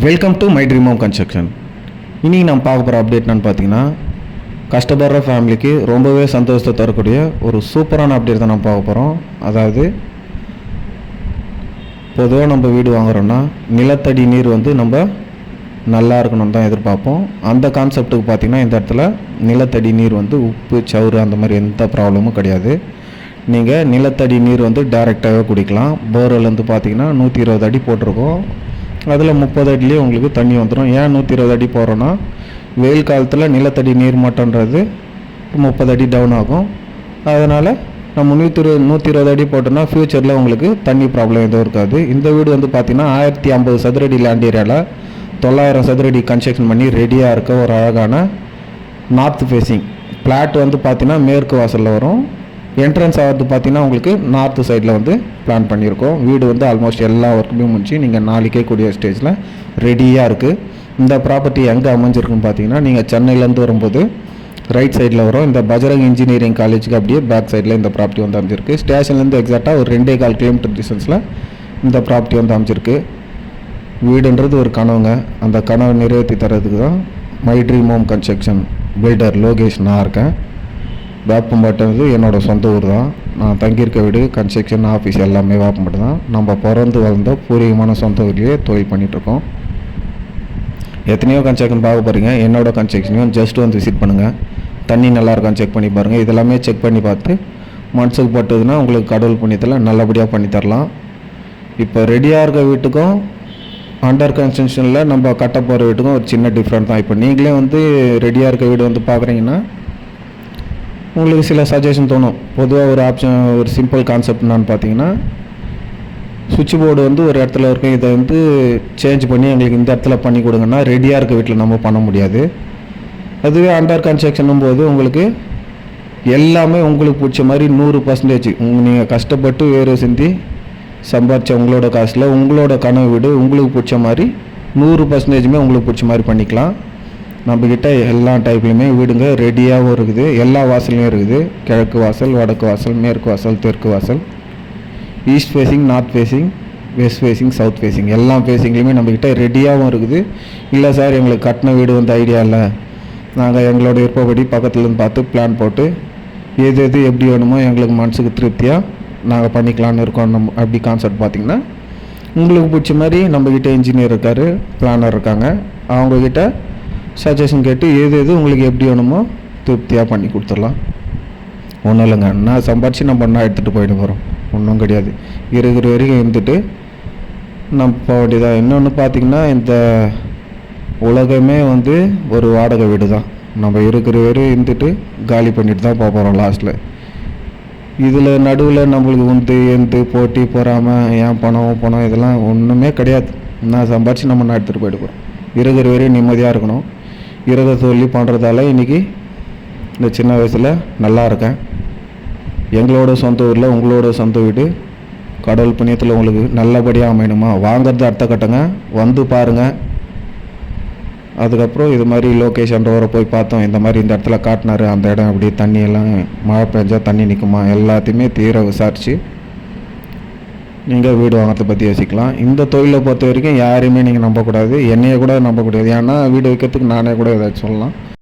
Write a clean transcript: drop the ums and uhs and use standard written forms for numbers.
Welcome to my dream home construction. இன்றைக்கி நம்ம பார்க்க போகிற அப்டேட் என்னன்னு பார்த்தீங்கன்னா, கஷ்டப்படுற ஃபேமிலிக்கு ரொம்பவே சந்தோஷத்தை தரக்கூடிய ஒரு சூப்பரான அப்டேட் தான் நம்ம பார்க்க போகிறோம். அதாவது பொதுவாக நம்ம வீடு வாங்குகிறோன்னா நிலத்தடி நீர் நம்ம நல்லா இருக்கணும்னு தான் எதிர்பார்ப்போம். அந்த கான்செப்ட்டுக்கு பார்த்திங்கன்னா இந்த இடத்துல நிலத்தடி நீர் உப்பு சவுறு அந்த மாதிரி எந்த ப்ராப்ளமும் கிடையாது. நீங்கள் நிலத்தடி நீர் டைரெக்டாகவே குடிக்கலாம். போர்வெல் பார்த்திங்கன்னா 120 அடி போட்டிருக்கோம். அதில் 30 அடிலேயே உங்களுக்கு தண்ணி வந்துடும். ஏன் 120 அடி போகிறோன்னா, வெயில் காலத்தில் நிலத்தடி நீர் மட்டன்றது 30 அடி டவுன் ஆகும். அதனால் நம்ம 120 அடி போட்டோன்னா ஃப்யூச்சரில் உங்களுக்கு தண்ணி ப்ராப்ளம் எதுவும் இருக்காது. இந்த வீடு பார்த்திங்கன்னா 1050 சதுரடி லேண்ட் ஏரியாவில் 900 சதுரடி கன்ஸ்ட்ரக்ஷன் பண்ணி ரெடியாக இருக்க ஒரு அழகான நார்த் ஃபேஸிங் பிளாட் பார்த்திங்கன்னா மேற்கு வாசலில் வரும். என்ட்ரன்ஸ் ஆகிறது பார்த்திங்கன்னா உங்களுக்கு நார்த்து சைடில் பிளான் பண்ணியிருக்கோம். வீடு ஆல்மோஸ்ட் எல்லா ஒர்க்குமே முடிச்சு நீங்கள் நாளைக்கே கூடிய ஸ்டேஜில் ரெடியாக இருக்குது. இந்த ப்ராப்பர்ட்டி எங்கே அமைஞ்சிருக்குன்னு பார்த்தீங்கன்னா, நீங்கள் சென்னையிலேருந்து வரும்போது ரைட் சைடில் வரும். இந்த பஜ்ரங் இன்ஜினியரிங் காலேஜுக்கு அப்படியே பேக் சைடில் இந்த ப்ராப்பர்ட்டி அமைஞ்சிருக்கு. ஸ்டேஷன்லேருந்து எக்ஸாக்டாக ஒரு 2.25 கிலோமீட்டர் டிஸ்டன்ஸில் இந்த ப்ராப்பர்ட்டி அமைஞ்சிருக்கு. வீடுன்றது ஒரு கனவுங்க. அந்த கனவை நிறைவேற்றி தரதுக்கு தான் my dream home construction builder Lokesh நான் இருக்கேன். வேப்பம்பட்டு என்னோடய சொந்த ஊர் தான். நான் தங்கியிருக்க வீடு, கன்ஸ்ட்ரக்ஷன், ஆஃபீஸ் எல்லாமே வேப்பம்பட்டு தான். நம்ம பிறந்து வளர்ந்த பூர்வீகமான சொந்த ஊர்லேயே தொழில் பண்ணிகிட்ருக்கோம். எத்தனையோ கன்ஸ்ட்ரக்ஷன் பார்க்க போகிறீங்க. என்னோடய கன்ஸ்ட்ரக்ஷனையும் ஜஸ்ட் விசிட் பண்ணுங்கள். தண்ணி நல்லா இருக்கான்னு செக் பண்ணி பாருங்கள். இதெல்லாமே செக் பண்ணி பார்த்து மனசுக்கு பட்டதுன்னா உங்களுக்கு கடவுள் புண்ணியத்தில் நல்லபடியாக பண்ணித்தரலாம். இப்போ ரெடியாக இருக்க வீட்டுக்கும் அண்டர் கன்ஸ்ட்ரக்ஷனில் நம்ம கட்ட போகிற வீட்டுக்கும் ஒரு சின்ன டிஃப்ரெண்ட் தான். இப்போ நீங்களே ரெடியாக இருக்க வீடு பார்க்குறீங்கன்னா உங்களுக்கு சில சஜஷன் தோணும். பொதுவாக ஒரு ஆப்ஷன், ஒரு சிம்பிள் கான்செப்ட் என்னான்னு பார்த்தீங்கன்னா, சுவிட்ச் போர்டு ஒரு இடத்துல இருக்கும். இதை சேஞ்ச் பண்ணி எங்களுக்கு இந்த இடத்துல பண்ணி கொடுங்கன்னா ரெடியாக இருக்க வீட்டில் நம்ம பண்ண முடியாது. அதுவே அண்டர் கன்ஸ்ட்ரக்ஷனும் போது உங்களுக்கு எல்லாமே உங்களுக்கு பிடிச்ச மாதிரி 100% நீங்கள் கஷ்டப்பட்டு வேறு சிந்தி சம்பாதிச்ச உங்களோட காசில் உங்களோட கனவு வீடு உங்களுக்கு பிடிச்ச மாதிரி 100% உங்களுக்கு பிடிச்ச மாதிரி பண்ணிக்கலாம். நம்மக்கிட்ட எல்லா டைப்லையுமே வீடுங்க ரெடியாகவும் இருக்குது. எல்லா வாசல்லையும் இருக்குது. கிழக்கு வாசல், வடக்கு வாசல், மேற்கு வாசல், தெற்கு வாசல், east facing, north facing, west facing, south facing எல்லா ஃபேஸிங்லேயுமே நம்மக்கிட்ட ரெடியாகவும் இருக்குது. இல்லை சார் எங்களுக்கு கட்டின வீடு ஐடியா இல்லை, நாங்கள் எங்களோட விருப்பப்படி பக்கத்துலேருந்து பார்த்து பிளான் போட்டு எது எப்படி வேணுமோ எங்களுக்கு மனசுக்கு திருப்தியாக நாங்கள் பண்ணிக்கலான்னு இருக்கோம். அப்படி கான்செப்ட் பார்த்திங்கன்னா உங்களுக்கு பிடிச்ச மாதிரி நம்மக்கிட்ட இன்ஜினியர் இருக்கார், பிளானர் இருக்காங்க. அவங்கக்கிட்ட சஜஷன் கேட்டு எது உங்களுக்கு எப்படி வேணுமோ திருப்தியாக பண்ணி கொடுத்துடலாம். ஒன்றும் இல்லைங்க, நான் சம்பாரித்து நம்ம ஒன்றா எடுத்துகிட்டு போயிட்டு போகிறோம். ஒன்றும் கிடையாது. இருக்கிற வரைக்கும் இருந்துட்டு நம்ம போக வேண்டியதான். இன்னொன்று பார்த்திங்கன்னா, இந்த உலகமே ஒரு வாடகை வீடு தான். நம்ம இருக்கிற வரையும் இருந்துட்டு காலி பண்ணிட்டு தான் போக போகிறோம் லாஸ்ட்டில். இதில் நடுவில் நம்மளுக்கு போட்டி பொறாமல் ஏன் பணம் இதெல்லாம் ஒன்றுமே கிடையாது. நான் சம்பாரித்து நம்ம ஒன்றா எடுத்துகிட்டு போயிட்டு போகிறோம். இருக்கிற வரையும் நிம்மதியாக இருக்கணும். இருக்கிற தொழில் பண்ணுறதால இன்றைக்கி இந்த சின்ன வயசில் நல்லா இருக்கேன். எங்களோட சொந்த ஊரில் உங்களோட சொந்த வீடு கடவுள் புண்ணியத்தில் உங்களுக்கு நல்லபடியாக அமையணுமா? வாங்கிறது அடுத்த கட்டங்க, பாருங்கள். அதுக்கப்புறம் இது மாதிரி லொக்கேஷன் வர போய் பார்த்தோம், இந்த மாதிரி இந்த இடத்துல காட்டினார், அந்த இடம் அப்படி தண்ணியெல்லாம் மழை பெஞ்சால் தண்ணி நிற்குமா, எல்லாத்தையுமே தீர விசாரித்து நீங்கள் வீடு வாங்கிறத பற்றி யோசிக்கலாம். இந்த தொழிலை பொறுத்த வரைக்கும் யாரையுமே நீங்கள் நம்பக்கூடாது. என்னையே கூட நம்பக்கூடாது. ஏன்னா வீடு வைக்கிறதுக்கு நானே கூட ஏதாச்சும் சொல்லலாம்.